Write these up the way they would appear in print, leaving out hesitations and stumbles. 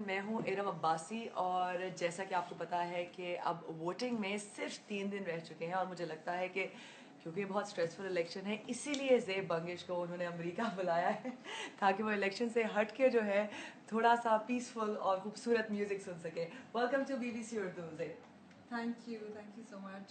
मैं हूँ इरम अब्बासी और जैसा कि आपको पता है कि अब वोटिंग में सिर्फ 3 दिन रह चुके हैं और मुझे लगता है कि क्योंकि बहुत स्ट्रेसफुल इलेक्शन है इसीलिए ज़ेब बंगिश को उन्होंने अमेरिका बुलाया है ताकि वो इलेक्शन से हट के जो है थोड़ा सा पीसफुल और खूबसूरत म्यूज़िक सुन सके। Welcome to BBC Urdu Zeb. Thank you so much.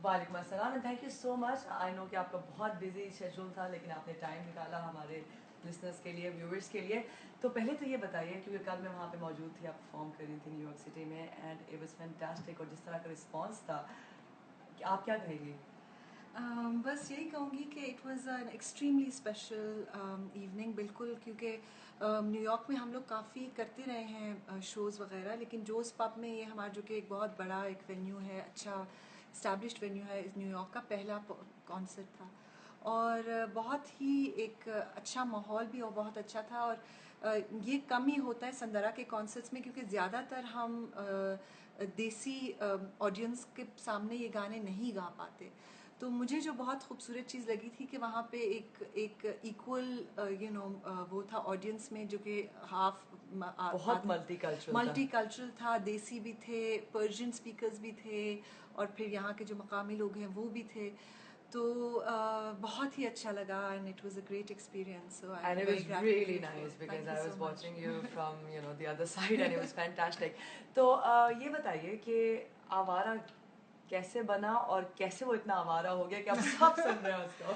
वालेकुम अस्सलाम and thank you so much. I know कि आपका बहुत बिजी शेड्यूल था लेकिन आपने टाइम निकाला हमारे लिसनर्स के लिए, व्यूअर्स के लिए। तो पहले तो ये बताइए, क्योंकि कल मैं वहाँ पे मौजूद थी, आप परफॉर्म कर रही थी न्यूयॉर्क सिटी में एंड इट वाज फैंटास्टिक, और जिस तरह का रिस्पांस था, आप क्या कहेंगी? बस यही कहूँगी कि it was an extremely special evening, बिल्कुल, क्योंकि न्यूयॉर्क में हम लोग काफ़ी करते रहे हैं शोज़ वगैरह, लेकिन जोस पब में ये हमारा जो कि एक बहुत बड़ा एक वेन्यू है, अच्छा इस्टेब्लिश्ड वेन्यू है, इस न्यूयॉर्क का पहला कॉन्सर्ट था और बहुत ही एक अच्छा माहौल भी और बहुत अच्छा था। और ये कम ही होता है संदरा के कॉन्सर्ट्स में, क्योंकि ज़्यादातर हम देसी ऑडियंस के सामने ये गाने नहीं गा पाते। तो मुझे जो बहुत खूबसूरत चीज़ लगी थी कि वहाँ पे एक इक्वल वो था ऑडियंस में, जो कि हाफ बहुत मल्टी कल्चरल था, देसी भी थे, पर्शियन स्पीकर्स भी थे और फिर यहाँ के जो मकामी लोग हैं वो भी थे। तो बहुत ही अच्छा लगा and it was a great experience. So I And am it very was really grateful. nice because thank I you was so watching much. you from the other side and it was fantastic. तो ये बताइए कि आवारा कैसे बना और कैसे वो इतना आवारा हो गया कि आप सब सुन रहे हैं उसको?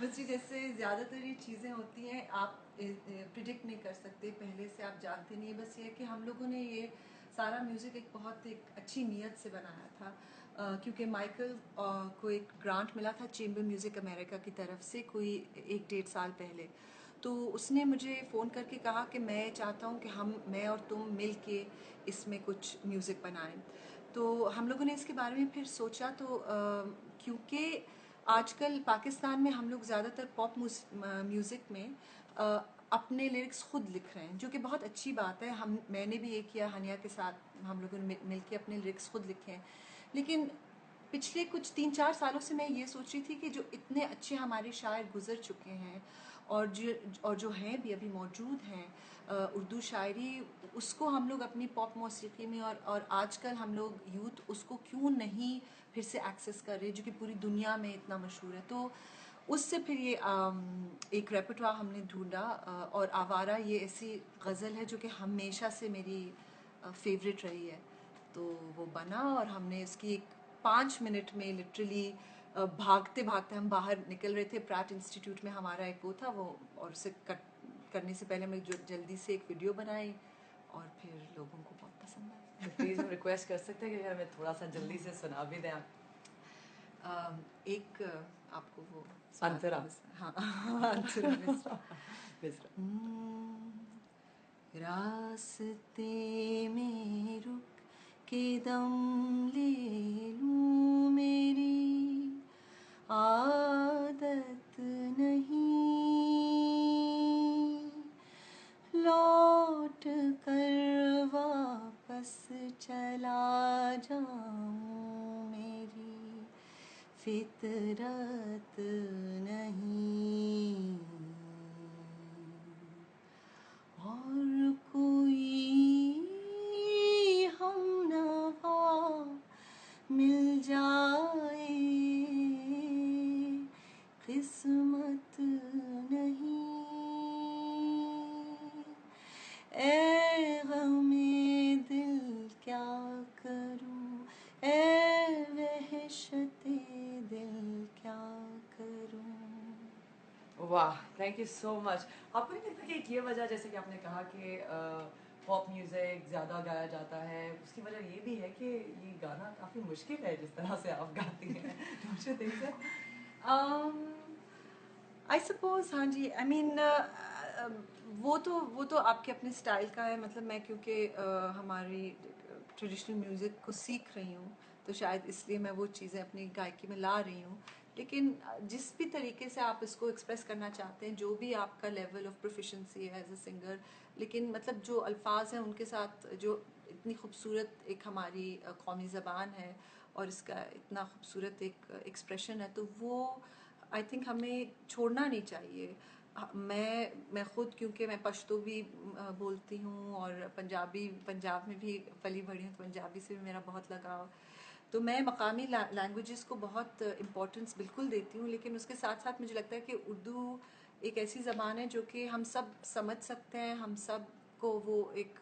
बस जी, जैसे ज़्यादातर ये चीज़ें होती हैं, आप प्रिडिक्ट नहीं कर सकते, पहले से आप जानते नहीं। बस ये है कि हम लोगों ने ये सारा म्यूज़िक एक अच्छी नीयत से बनाया था, क्योंकि माइकल को एक ग्रांट मिला था चेंबर म्यूज़िक अमेरिका की तरफ से कोई 1-1.5 साल पहले। तो उसने मुझे फ़ोन करके कहा कि मैं चाहता हूँ कि मैं और तुम मिल के इसमें कुछ म्यूज़िक बनाएं। तो हम लोगों ने इसके बारे में फिर सोचा, तो क्योंकि आजकल पाकिस्तान में हम लोग ज़्यादातर पॉप म्यूज़िक में अपने लिरिक्स खुद लिख रहे हैं, जो कि बहुत अच्छी बात है। मैंने भी ये किया, हनिया के साथ हम लोगों ने मिल के अपने लिरिक्स खुद लिखे हैं। लेकिन पिछले कुछ 3-4 सालों से मैं ये सोच रही थी कि जो इतने अच्छे हमारे शायर गुजर चुके हैं और जो हैं भी अभी मौजूद हैं उर्दू शायरी, उसको हम लोग अपनी पॉप मौसीकी में और आजकल हम लोग यूथ उसको क्यों नहीं फिर से एक्सेस कर रहे, जो कि पूरी दुनिया में इतना मशहूर है। तो उससे फिर ये एक रेpertoire हमने ढूंढा, और आवारा ये ऐसी गज़ल है जो कि हमेशा से मेरी फेवरेट रही है। तो वो बना और हमने इसकी एक 5 मिनट में लिटरली भागते भागते हम बाहर निकल रहे थे, प्रैट इंस्टीट्यूट में हमारा एक वो था वो, और उसे कट करने से पहले मैं जो जल्दी से एक वीडियो बनाई और फिर लोगों को बहुत पसंद आया। तो प्लीज़ हम रिक्वेस्ट कर सकते हैं कि हमें थोड़ा सा जल्दी से सुना भी दें आप? एक आपको वो अंतरा। हाँ अंतरा मिश्रा। मिस्र। रास्ते में रुक के दम ले लूं, मेरी आदत नहीं लौट कर वापस चला जाऊं, मेरी फितरत नहीं। और कोई हमनवा मिल जाए, किस्मत नहीं। ए गमे दिल क्या करूं, ए वहशते दिल क्या करूं। वाह, थैंक यू सो मच। आपको नहीं लगता कि एक ये वजह, जैसे कि आपने कहा कि पॉप म्यूज़िक ज़्यादा गाया जाता है, उसकी वजह ये भी है कि ये गाना काफ़ी मुश्किल है जिस तरह से आप गाती हैं? Don't you think so? I suppose, हाँ जी, आई मीन वो तो आपके अपने स्टाइल का है। मतलब मैं क्योंकि हमारी ट्रेडिशनल म्यूज़िक को सीख रही हूँ, तो शायद इसलिए मैं वो चीज़ें अपनी गायकी में ला रही हूँ। लेकिन जिस भी तरीके से आप इसको एक्सप्रेस करना चाहते हैं, जो भी आपका लेवल ऑफ प्रोफिशेंसी है एज अ सिंगर, लेकिन मतलब जो अल्फाज हैं उनके साथ जो इतनी खूबसूरत एक हमारी कौमी ज़बान है और इसका इतना खूबसूरत एक एक्सप्रेशन है, तो वो आई थिंक हमें छोड़ना नहीं चाहिए। मैं खुद, क्योंकि मैं पश्तो भी बोलती हूँ और पंजाब में भी पली बड़ी हूँ, तो पंजाबी से भी मेरा बहुत लगाव। तो मैं मकामी लैंग्वेजेस को बहुत इम्पोर्टेंस बिल्कुल देती हूँ, लेकिन उसके साथ साथ मुझे लगता है कि उर्दू एक ऐसी ज़बान है जो कि हम सब समझ सकते हैं, हम सब को वो एक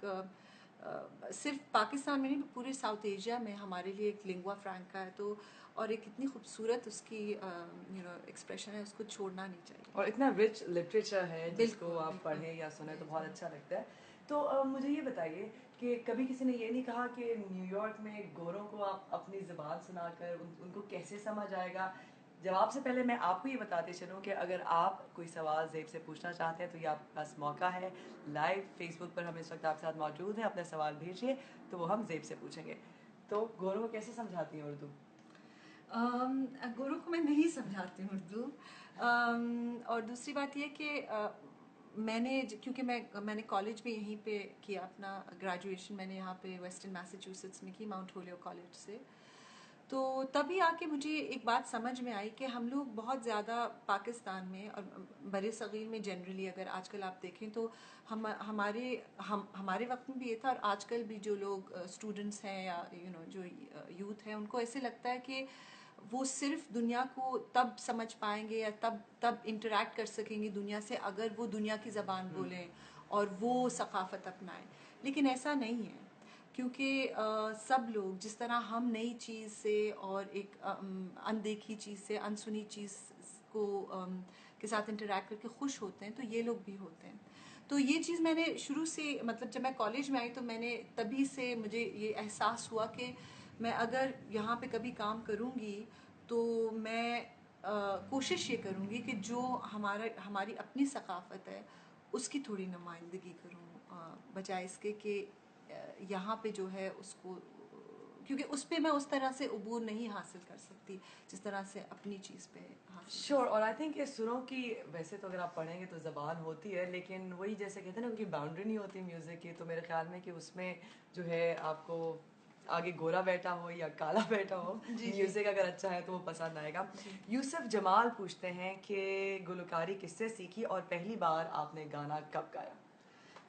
सिर्फ पाकिस्तान में नहीं, पूरे साउथ एशिया में हमारे लिए एक लिंगुआ फ्रैंका है। तो और एक इतनी खूबसूरत उसकी एक्सप्रेशन है, उसको छोड़ना नहीं चाहिए। और इतना रिच लिटरेचर है जिसको आप बिल्कुल। पढ़ें या सुने तो बहुत अच्छा लगता है। तो मुझे ये बताइए कि कभी किसी ने ये नहीं कहा कि न्यूयॉर्क में गोरों को आप अपनी ज़बान सुनाकर उनको कैसे समझ आएगा? जवाब से पहले मैं आपको ये बताते चलूँ कि अगर आप कोई सवाल ज़ेब से पूछना चाहते हैं तो ये आपके पास मौका है। लाइव फेसबुक पर हम इस वक्त आपके साथ मौजूद हैं, अपने सवाल भेजिए तो वो हम ज़ेब से पूछेंगे। तो गोरों को कैसे समझाती हैं उर्दू? गुरु को मैं नहीं समझाती हूँ उर्दू। और दूसरी बात ये कि क्योंकि मैंने कॉलेज भी यहीं पे किया, अपना ग्रेजुएशन मैंने यहाँ पे वेस्टर्न मैसाचुसेट्स में की, माउंट होलियर कॉलेज से। तो तभी आके मुझे एक बात समझ में आई कि हम लोग बहुत ज़्यादा पाकिस्तान में और बड़े सगीर में जनरली अगर आजकल आप देखें तो हमारे वक्त में भी ये था, और आजकल भी जो लोग स्टूडेंट्स हैं या जो यूथ हैं, उनको ऐसे लगता है कि वो सिर्फ दुनिया को तब समझ पाएंगे या तब इंटरेक्ट कर सकेंगे दुनिया से अगर वो दुनिया की ज़बान बोलें और वो सकाफ़त अपनाएं। लेकिन ऐसा नहीं है, क्योंकि सब लोग जिस तरह हम नई चीज़ से और एक अनदेखी चीज़ से, अनसुनी चीज़ को के साथ इंटरेक्ट करके खुश होते हैं, तो ये लोग भी होते हैं। तो ये चीज़ मैंने शुरू से, मतलब जब मैं कॉलेज में आई तो मैंने तभी से मुझे ये एहसास हुआ कि मैं अगर यहाँ पे कभी काम करूँगी तो मैं कोशिश ये करूँगी कि जो हमारी अपनी सकाफ़त है उसकी थोड़ी नुमाइंदगी करूँ, बजाय इसके कि यहाँ पे जो है उसको, क्योंकि उस पर मैं उस तरह से अबूर नहीं हासिल कर सकती जिस तरह से अपनी चीज़ पे हासिल। श्योर। और आई थिंक ये सुरों की, वैसे तो अगर आप पढ़ेंगे तो ज़बान होती है, लेकिन वही जैसे कहते हैं ना, उनकी बाउंड्री नहीं होती म्यूज़िक की। तो मेरे ख्याल में कि उसमें जो है आपको आगे गोरा बैठा हो या काला बैठा हो, म्यूज़िक अगर अच्छा है तो वो पसंद आएगा। यूसुफ जमाल पूछते हैं कि गुलकारी किससे सीखी और पहली बार आपने गाना कब गाया?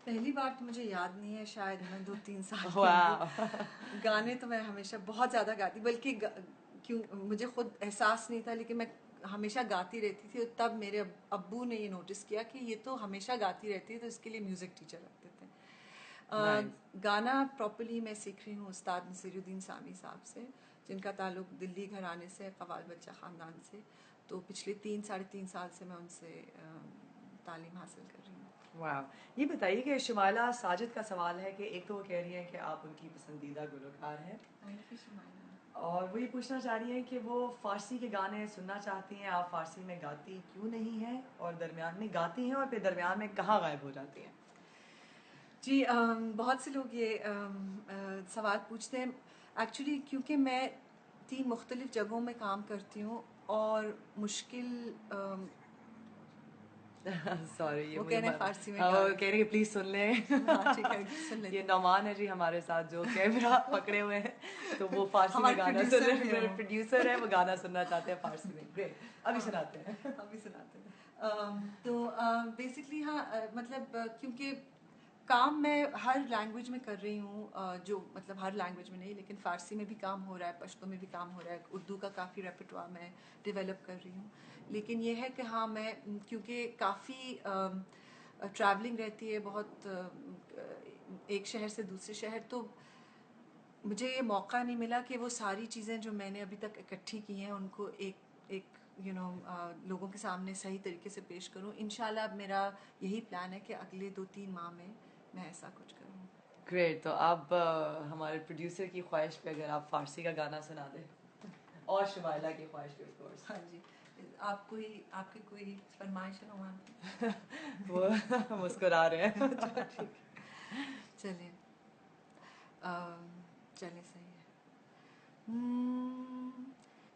पहली बार तो मुझे याद नहीं है, शायद मैं 2-3 साल की वाह। होंगी। गाने तो मैं हमेशा बहुत ज़्यादा गाती, बल्कि क्यों मुझे खुद एहसास नहीं था, लेकिन मैं हमेशा गाती रहती थी। और तब मेरे अब्बू ने ये नोटिस किया कि ये तो हमेशा गाती रहती है, तो इसके लिए म्यूज़िक टीचर रखते थे। गाना प्रॉपर्ली मैं सीख रही हूँ उस्ताद नसीरुद्दीन सामी साहब से, जिनका ताल्लुक दिल्ली घराने से, कवाल बच्चा ख़ानदान से। तो पिछले 3-3.5 साल से मैं उनसे तालीम हासिल कर रही हूँ। वाह। ये बताइए कि शुमाइला साजिद का सवाल है कि एक तो वो कह रही हैं कि आप उनकी पसंदीदा गुलकार हैं, और वो ये पूछना चाह रही हैं कि वो फ़ारसी के गाने सुनना चाहती हैं, आप फ़ारसी में गाती क्यों नहीं हैं, और दरमियान में गाती हैं और फिर दरमियान में कहाँ गायब हो जाती हैं? जी, बहुत से लोग ये सवाल पूछते हैं। एक्चुअली क्योंकि मैं 3 मुख्तलिफ़ जगहों में काम करती हूँ और मुश्किल सॉरी, ये वो मुझे कह रहे हैं फ़ारसी में हाँ, वो गाना। कह रही है प्लीज़ सुन लें। हाँ, ठीक है, सुन लेते ये हैं। नौमान है जी हमारे साथ जो कैमरा पकड़े हुए हैं, तो वो फ़ारसी में हमारे गाना सुन प्रोड्यूसर रहे भी हैं। हैं मेरे वो। प्रोड्यूसर है, वो गाना सुनना चाहते हैं फ़ारसी में। ग्रेट, अभी हाँ, सुनाते हैं। अभी सुनाते हैं। तो बेसिकली हाँ, मतलब क्योंकि काम मैं हर लैंग्वेज में कर रही हूँ, जो मतलब हर लैंग्वेज में नहीं, लेकिन फ़ारसी में भी काम हो रहा है, पश्तो में भी काम हो रहा है, उर्दू का काफ़ी रेpertoire मैं डेवलप कर रही हूँ। लेकिन ये है कि हाँ, मैं क्योंकि काफ़ी ट्रैवलिंग रहती है बहुत, एक शहर से दूसरे शहर, तो मुझे ये मौका नहीं मिला कि वो सारी चीज़ें जो मैंने अभी तक इकट्ठी की हैं उनको एक एक लोगों के सामने सही तरीके से पेश करूं। इंशाल्लाह अब मेरा यही प्लान है कि अगले 2-3 माह में मैं ऐसा कुछ करूं। ग्रेट। तो अब हमारे प्रोड्यूसर की ख्वाहिश पे अगर आप फ़ारसी का गाना सुना दें, और शुमाइला की ख्वाहिश पे ऑफ कोर्स। हाँ जी, आपकी कोई फरमाइश है रोमान? वो मुस्कुरा रहे हैं। चलिए, चलिए सही है।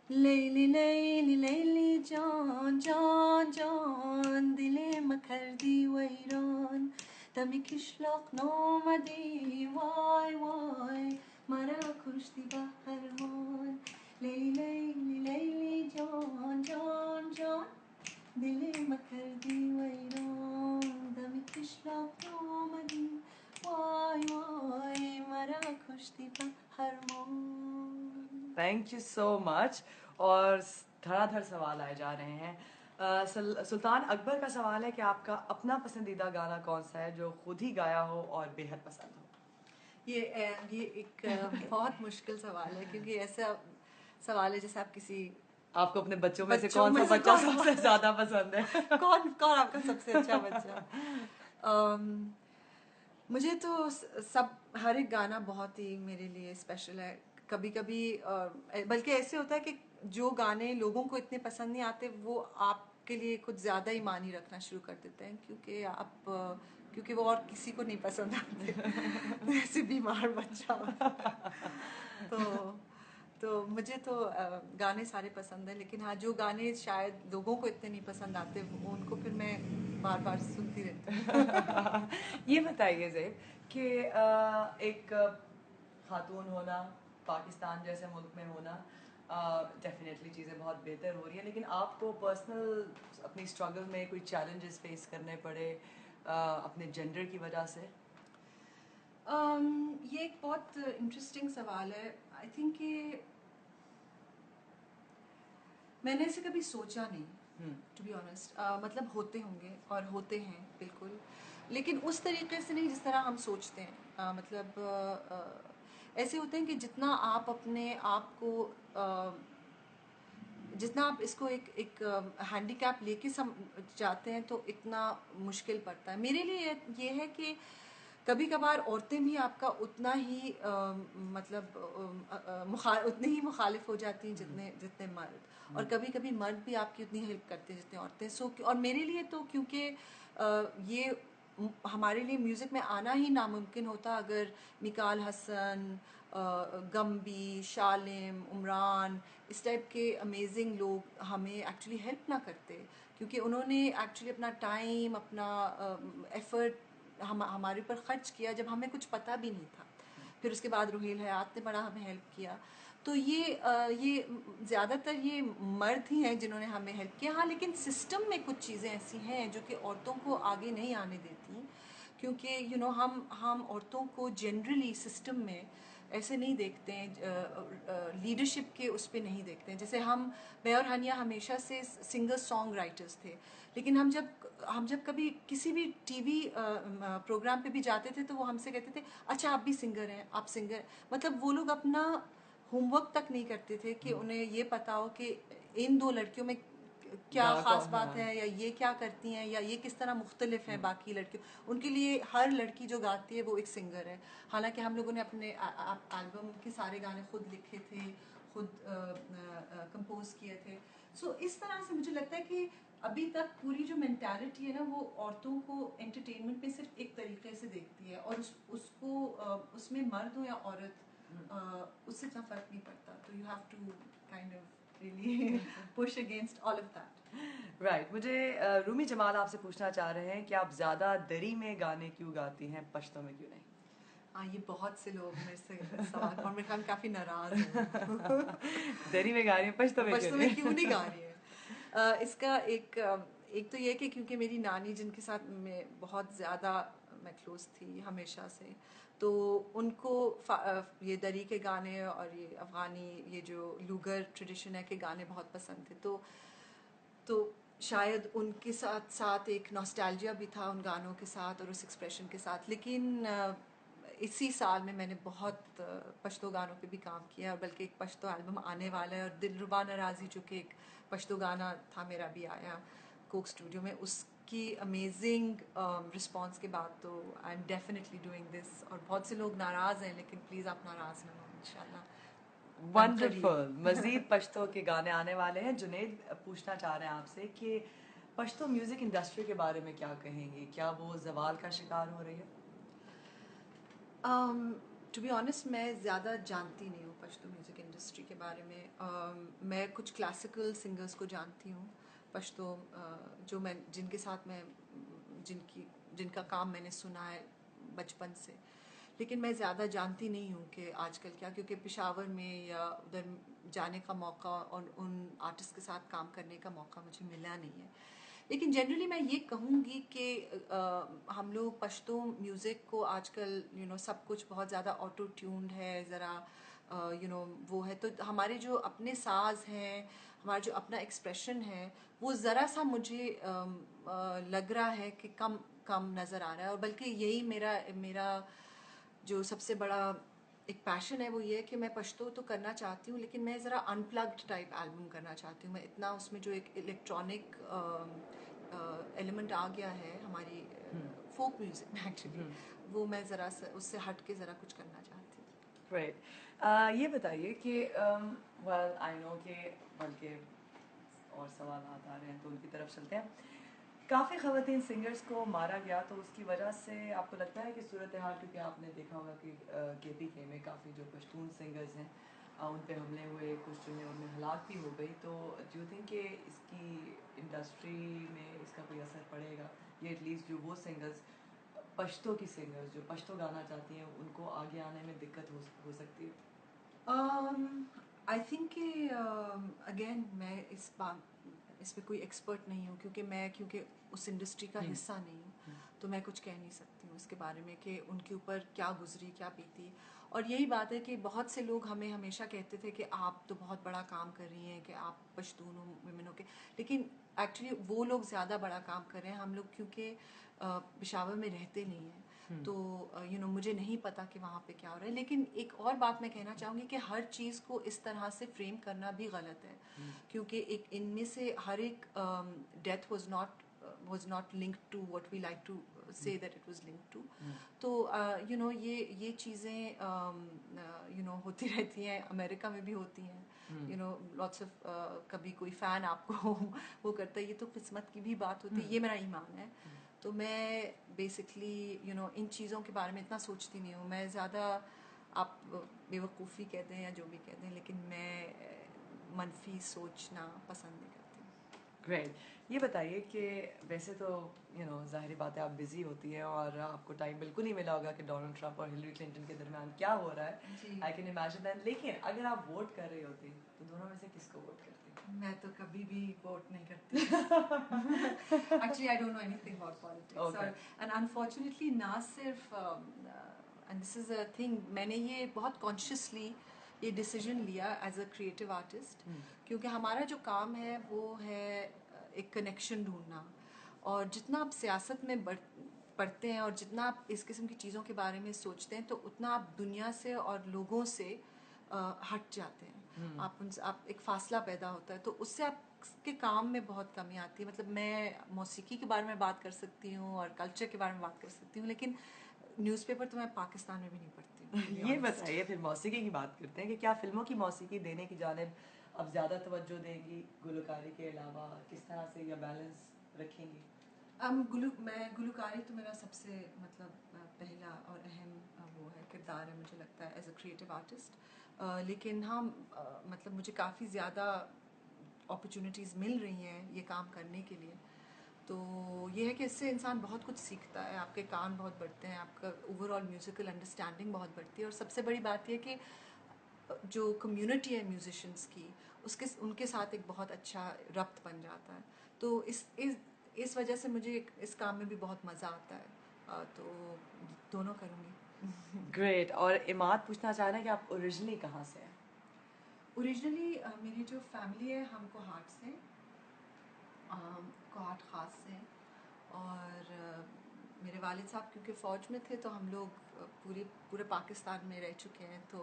Leyli leyli leyli can can can dilime kerdi veyran Demi kışlak nomadi vay vay Mara kuşti baharman Leyli leyli leyli can can can dilime kerdi veyran कश्ती का हर मोड़। Thank you so much. और धड़ाधड़ सवाल आए जा रहे हैं। सुल्तान अकबर का सवाल है कि आपका अपना पसंदीदा गाना कौन सा है जो खुद ही गाया हो और बेहद पसंद हो? ये एक बहुत मुश्किल सवाल है, क्योंकि ऐसा सवाल है जैसे आप किसी आपको अपने बच्चों में से बच्चों कौन में सा से बच्चा कौन- सबसे ज्यादा पसंद है? कौन कौन आपका सबसे अच्छा बच्चा? मुझे तो सब हर एक गाना बहुत ही मेरे लिए स्पेशल है। कभी कभी बल्कि ऐसे होता है कि जो गाने लोगों को इतने पसंद नहीं आते वो आपके लिए कुछ ज़्यादा ही मानी रखना शुरू कर देते हैं, क्योंकि वो और किसी को नहीं पसंद आते। ऐसे बीमार बच्चा होता है। तो मुझे तो गाने सारे पसंद है, लेकिन हाँ, जो गाने शायद लोगों को इतने नहीं पसंद आते उनको फिर मैं बार बार सुनती रहती हूँ। ये बताइए ज़ेब कि एक खातून होना, पाकिस्तान जैसे मुल्क में होना, डेफिनेटली चीज़ें बहुत बेहतर हो रही हैं, लेकिन आपको पर्सनल अपनी स्ट्रगल में कोई चैलेंजेस फेस करने पड़े अपने जेंडर की वजह से? ये एक बहुत इंटरेस्टिंग सवाल है। आई थिंक कि मैंने ऐसे कभी सोचा नहीं, टू बी ऑनेस्ट। मतलब होते होंगे और होते हैं बिल्कुल, लेकिन उस तरीके से नहीं जिस तरह हम सोचते हैं। ऐसे होते हैं कि जितना आप अपने आप को जितना आप इसको एक एक हैंडीकैप लेके जाते हैं तो इतना मुश्किल पड़ता है। मेरे लिए ये है कि कभी कभार औरतें भी आपका उतना ही उतने ही मुखालिफ हो जाती हैं जितने जितने मर्द, और कभी कभी मर्द भी आपकी उतनी हेल्प करते हैं जितने औरतें। और मेरे लिए तो क्योंकि ये हमारे लिए म्यूज़िक में आना ही नामुमकिन होता अगर मिकाल हसन, गम्बी, शालिम, उमरान, इस टाइप के अमेजिंग लोग हमें एक्चुअली हेल्प ना करते, क्योंकि उन्होंने एक्चुअली अपना टाइम, अपना एफर्ट हमारे ऊपर खर्च किया जब हमें कुछ पता भी नहीं था। फिर उसके बाद रुहेल हयात ने बड़ा हमें हेल्प किया। तो ये ज़्यादातर ये मर्द ही हैं जिन्होंने हमें हेल्प किया। हाँ, लेकिन सिस्टम में कुछ चीज़ें ऐसी हैं जो कि औरतों को आगे नहीं आने देती, क्योंकि हम औरतों को जनरली सिस्टम में ऐसे नहीं देखते हैं, लीडरशिप के उस पर नहीं देखते हैं। जैसे मैं और हानिया हमेशा से सिंगर सॉन्ग राइटर्स थे, लेकिन हम जब कभी किसी भी टीवी प्रोग्राम पे भी जाते थे तो वो हमसे कहते थे, अच्छा आप भी सिंगर हैं, आप सिंगर। मतलब वो लोग अपना होमवर्क तक नहीं करते थे कि उन्हें ये पता हो कि इन दो लड़कियों में क्या ख़ास बात है, या ये क्या करती हैं, या ये किस तरह मुख्तलिफ है बाकी लड़कियों। उनके लिए हर लड़की जो गाती है वो एक सिंगर है। हालांकि हम लोगों ने अपने एल्बम के सारे गाने खुद लिखे थे, खुद कंपोज किए थे। सो इस तरह से मुझे लगता है कि अभी तक पूरी जो मेंटालिटी है ना, वो औरतों को एंटरटेनमेंट में सिर्फ एक तरीके से देखती है, और उसमें मर्द हो या औरत, उससे इतना फ़र्क नहीं पड़ता। तो you have to kind of really push against all of that. Right. मुझे रूमी जमाल आपसे पूछना चाह रहे हैं कि आप ज़्यादा दरी में गाने क्यों गाती हैं, पश्तो में क्यों नहीं? हाँ, ये बहुत से लोग मेरे से सवाल और मेरे ख्याल काफ़ी नाराज़ हैं। दरी में गा रही हैं, पश्तो में क्यों नहीं गा रही है? इसका एक तो ये कि क्योंकि मेरी नानी जिनके साथ मैं बहुत ज़्यादा मैं क्लोज थी हमेशा से, तो उनको ये दरी के गाने और ये अफ़गानी ये जो लूगर ट्रेडिशन है के गाने बहुत पसंद थे। तो शायद उनके साथ साथ एक नॉस्टैल्जिया भी था उन गानों के साथ और उस एक्सप्रेशन के साथ। लेकिन इसी साल में मैंने बहुत पश्तो गानों पे भी काम किया, और बल्कि एक पश्तो एल्बम आने वाला है, और दिलरुबा नाराज़ी जो कि एक पश्तो गाना था मेरा भी आया कोक स्टूडियो में। उसकी अमेजिंग रिस्पांस के बाद तो I am definitely doing this. और बहुत से लोग नाराज़ हैं, लेकिन प्लीज़ आप नाराज़ ना हो, इंशाल्लाह। वंडरफुल। मजीद पश्तो के गाने आने वाले हैं। जुनेद पूछना चाह रहे हैं आपसे कि पश्तो म्यूज़िक इंडस्ट्री के बारे में क्या कहेंगे, क्या वो जवाल का शिकार हो रही है? टू बी ऑनेस्ट मैं ज़्यादा जानती नहीं हूँ पश्तो म्यूज़िक इंडस्ट्री के बारे में। मैं कुछ क्लासिकल सिंगर्स को जानती हूँ पश्तो, जिनके साथ मैं जिनका काम मैंने सुना है बचपन से, लेकिन मैं ज़्यादा जानती नहीं हूँ कि आजकल क्या, क्योंकि पेशावर में या उधर जाने का मौका और उन आर्टिस्ट के साथ काम करने का मौका मुझे मिला नहीं है। लेकिन जनरली मैं ये कहूँगी कि हम लोग पश्तो म्यूज़िक को आजकल सब कुछ बहुत ज़्यादा ऑटो ट्यून्ड है, ज़रा वो है, तो हमारे जो अपने साज हैं, हमारा जो अपना एक्सप्रेशन है, वो ज़रा सा मुझे लग रहा है कि कम कम नज़र आ रहा है। और बल्कि यही मेरा मेरा जो सबसे बड़ा एक पैशन है, वो ये है कि मैं पश्तो तो करना चाहती हूँ, लेकिन मैं ज़रा अनप्लग्ड टाइप एल्बम करना चाहती हूँ। मैं इतना उसमें जो एक इलेक्ट्रॉनिक एलिमेंट आ गया है हमारी फोक म्यूज़िक में एक्चुअली, वो मैं ज़रा उससे हट के ज़रा कुछ करना चाहती हूँ। राइट, ये बताइए कि वेल आई नो कि बल्कि और सवाल आ रहे हैं तो उनकी तरफ चलते हैं। काफ़ी ख़वातीन सिंगर्स को मारा गया, तो उसकी वजह से आपको लगता है कि सूरत हाल, क्योंकि आपने देखा होगा कि KPK में काफ़ी जो पश्तून सिंगर्स हैं उन पे हमले हुए, कुछ जो है उनमें हलाक भी हो गई, तो डू यू थिंक कि इसकी इंडस्ट्री में इसका कोई असर पड़ेगा, या एटलीस्ट जो वो सिंगर्स पश्तो की सिंगर्स जो पश्तो गाना चाहती हैं उनको आगे आने में दिक्कत हो सकती है? आई थिंक कि अगेन मैं इस पे कोई एक्सपर्ट नहीं हूँ, क्योंकि उस इंडस्ट्री का हिस्सा नहीं हूँ, तो मैं कुछ कह नहीं सकती हूँ इसके बारे में कि उनके ऊपर क्या गुजरी, क्या बीती। और यही बात है कि बहुत से लोग हमें हमेशा कहते थे कि आप तो बहुत बड़ा काम कर रही हैं, कि आप पश्तून वुमेन के, लेकिन एक्चुअली वो लोग ज़्यादा बड़ा काम कर रहे हैं। हम लोग क्योंकि पेशावर में रहते नहीं हैं, तो मुझे नहीं पता कि वहाँ पे क्या हो रहा है। लेकिन एक और बात मैं कहना चाहूँगी कि हर चीज़ को इस तरह से फ्रेम करना भी गलत है, क्योंकि एक इनमें से हर एक death was not linked to what we like to say that it was linked to. तो ये चीज़ें होती रहती हैं, अमेरिका में भी होती हैं, lots of कभी कोई फ़ैन आपको वो करता है, ये तो किस्मत की भी बात होती है, ये मेरा ईमान है। तो मैं बेसिकली इन चीज़ों के बारे में इतना सोचती नहीं हूँ। मैं ज़्यादा, आप बेवकूफ़ी कहते हैं या जो भी कहते हैं, लेकिन मैं मनफी सोचना पसंद नहीं करती। ग्रेट, ये बताइए कि वैसे तो ज़ाहिर बात है आप बिज़ी होती है और आपको टाइम बिल्कुल नहीं मिला होगा कि डोनाल्ड ट्रंप और हिलरी क्लिंटन के दरमियान क्या हो रहा है, आई कैन इमेजिन दैट। लेकिन अगर आप वोट कर रही होती तो दोनों में से किसको वोट करती? मैं तो कभी भी वोट नहीं करती। Actually, I don't know anything about politics. Okay. And unfortunately, ना सिर्फ and this is a thing, मैंने ये बहुत consciously ये डिसीजन लिया एज अ क्रिएटिव आर्टिस्ट, क्योंकि हमारा जो काम है वो है एक कनेक्शन ढूंढना। और जितना आप सियासत में पढ़ते हैं और जितना आप इस किस्म की चीज़ों के बारे में सोचते हैं, तो उतना आप दुनिया से और लोगों से हट जाते हैं। आप एक फासला पैदा होता है, तो उससे आपके काम में बहुत कमी आती है। मतलब मैं मौसीकी के बारे में बात कर सकती हूँ और कल्चर के बारे में बात कर सकती हूँ, लेकिन न्यूज़पेपर तो मैं पाकिस्तान में भी नहीं पढ़ती हूँ। ये बताइए, फिर मौसीकी की बात करते हैं कि क्या फिल्मों की मौसीकी देने की जानिब अब ज़्यादा तवज्जो देंगी गुलकारी के अलावा, किस तरह से यह बैलेंस रखेंगी? मैं गुलकारी तो मेरा सबसे पहला और अहम वो है, किरदार है, मुझे लगता है एज अ क्रिएटिव आर्टिस्ट। लेकिन हाँ, मुझे काफ़ी ज़्यादा अपॉर्चुनिटीज़ मिल रही हैं ये काम करने के लिए। तो ये है कि इससे इंसान बहुत कुछ सीखता है, आपके कान बहुत बढ़ते हैं, आपका ओवरऑल म्यूज़िकल अंडरस्टैंडिंग बहुत बढ़ती है। और सबसे बड़ी बात यह कि जो कम्युनिटी है म्यूजिशियंस की, उनके साथ एक बहुत अच्छा रब्त बन जाता है। तो इस वजह से मुझे इस काम में भी बहुत मज़ा आता है। तो दोनों करूँगी। ग्रेट। और इमाद पूछना चाह रहे हैं कि आप ओरिजिनली कहाँ से हैं? ओरिजिनली मेरी जो फैमिली है, हम कोहाट से, कोहाट ख़ास से। और मेरे वालिद साहब क्योंकि फ़ौज में थे, तो हम लोग पूरे पाकिस्तान में रह चुके हैं। तो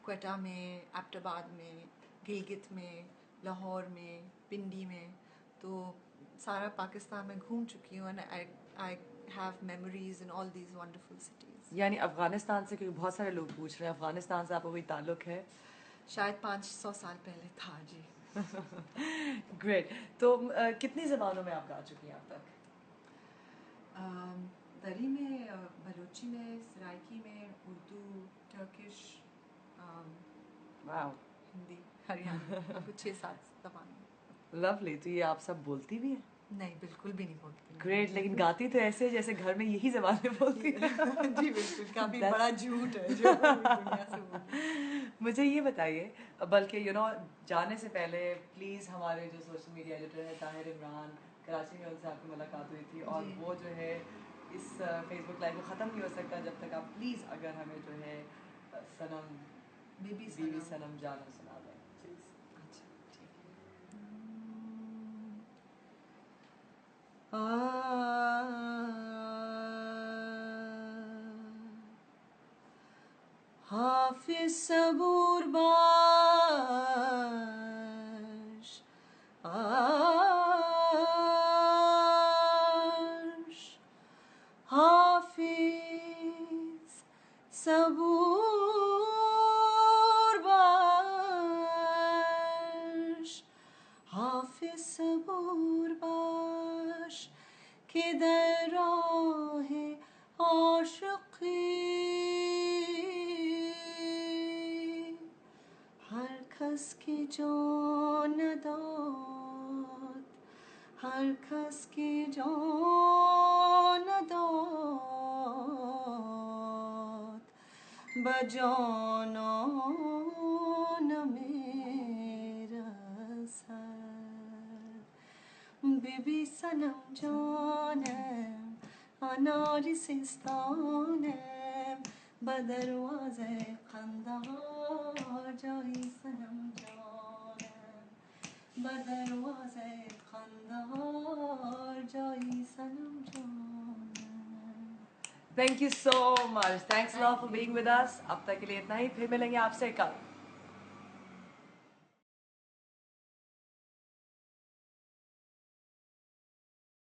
क्वेटा में, एबटाबाद में, गिलगित में, लाहौर में, पिंडी में, तो सारा पाकिस्तान में घूम चुकी हूँ। And I have memories in all these wonderful cities. यानी अफ़गानिस्तान से, क्योंकि बहुत सारे लोग पूछ रहे हैं, अफ़गानिस्तान से आपको कोई ताल्लुक़ है? शायद 500 साल पहले था जी। ग्रेट। तो कितनी ज़बानों में आप गा चुकी हैं अब तक? दरी में, बलूची में, सराइकी में, उर्दू, टर्किश, हिंदी, हरियाणवी, कुछ 6-7 ज़बान। लवली। तो ये आप सब बोलती भी हैं? नहीं, बिल्कुल भी नहीं बोलती। ग्रेट। लेकिन गाती तो ऐसे जैसे घर में यही ज़बानें बोलती हैं। जी बिल्कुल, काफ़ी बड़ा झूठ है जो दुनिया से बोलती। मुझे ये बताइए, बल्कि जाने से पहले प्लीज़ हमारे जो सोशल मीडिया एडिटर है ताहिर इमरान, कराची में उनसे आपकी मुलाकात हुई थी, और जी। वो जो है इस फेसबुक लाइव को ख़त्म नहीं हो सकता जब तक आप प्लीज़ अगर हमें जो है सनम बीबी बीवी सनम। सनम जाना सुना दें प्लीज़। अच्छा ठीक है। हाफिज सबूर बाश आश, हाफिज सबूर बाश, हाफिज सबूर बाश के दर राहे आशिकी, हर कस की जान दात, हर कस की जान दात, बजानान मेरा सर। बीबी सनम जानम अनार सिस्तानम, बदरवाज़े खंदार जाई सनम जानम, बदरवाज़े खंदार जाई सनम जानम। Thank you so much, thanks lot for being with us. अब तक के लिए इतना ही, फिर मिलेंगे आपसे कल।